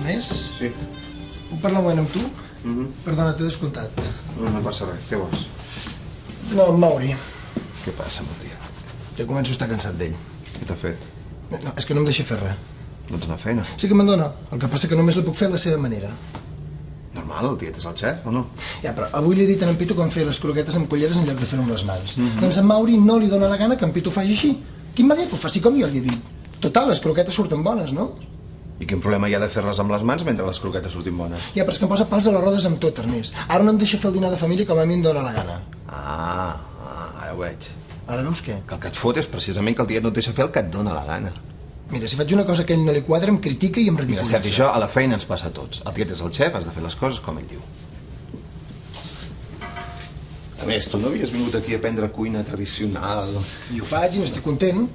Ernest? Sí. Puc parlar un moment amb tu? Perdona, t'he descomptat. No passa res. Què vols? No, en Mauri. Què passa amb el tia? Ja començo a estar cansat d'ell. Què t'ha fet? No, és que no em deixa fer res. No et dona feina? Sí que me'n dona. El que passa que només la puc fer a la seva manera. Normal, el tiet és el xef, o no? Ja, però avui li he dit a en Pitu com fer les croquetes amb culleres en lloc de fer-ho amb les mans. Doncs a en Mauri no li dona la gana que en Pitu faci així. Quin mal que ho faci com jo li he dit. Total, les croquetes surten bones, no? I quin problema hi ha de fer-les amb les mans mentre les croquetes surtin bones? Ja, però és que em posa pals a les rodes amb tot, Ernest. Ara no em deixa fer el dinar de família com a mi em dóna la gana. Ara ho veig. Ara veus què? Que el que et fot és precisament que el tiet no et deixa fer el que et dóna la gana. Mira, si faig una cosa que a ell no li quadra, em critica i em Mira, ridiculitza. Sergi, això a la feina ens passa a tots. El tiet és el xef, has de fer les coses com ell diu. A més, tu no havies vingut aquí a aprendre cuina tradicional. I ho faig i n'estic content,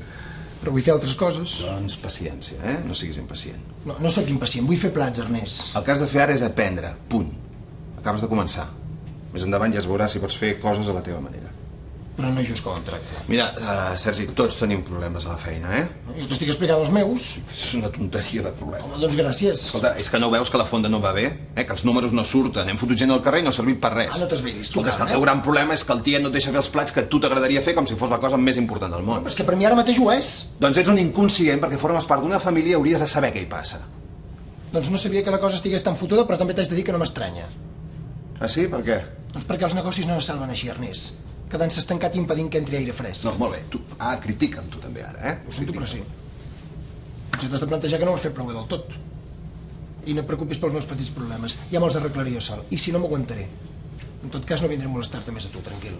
però vull fer altres coses. Doncs paciència, No siguis impacient. No, no sóc impacient, vull fer plats, Ernest. El que has de fer ara és aprendre, punt. Acabes de començar. Més endavant ja es veurà si pots fer coses a la teva manera. Però no just com em tracta. Mira, Sergi, tots tenim problemes a la feina, Jo t'estic explicant els meus. És una tonteria de problema. Home, doncs gràcies. Escolta, és que no veus que la fonda no va bé? Que els números no surten, hem fotut gent al carrer i no ha servit per res. Ah, no t'esveris, tu, Escolta, és que el teu gran problema és que el tiet no et deixa fer els plats que a tu t'agradaria fer com si fos la cosa més important del món. Però és que per mi ara mateix ho és. Doncs ets un inconscient perquè formes part d'una família i hauries de saber què hi passa. Doncs no sabia que la cosa estigués tan fotuda, però també t'haig de dir que no m'estranya. Ah, sí? Per què? Doncs perquè els negocis no es salven així, Ernest. Quedant-se estancat i impedint que entri aire fresc. No, molt bé. Tu, critica'm tu també ara, Ho sento, però sí. Potser t'has de plantejar que no ho has fet prou bé del tot. I no et preocupis pels meus petits problemes. Ja me'ls arreglaré jo sol. I si no, m'aguantaré. En tot cas, no vindré a molestar-te més a tu, tranquil.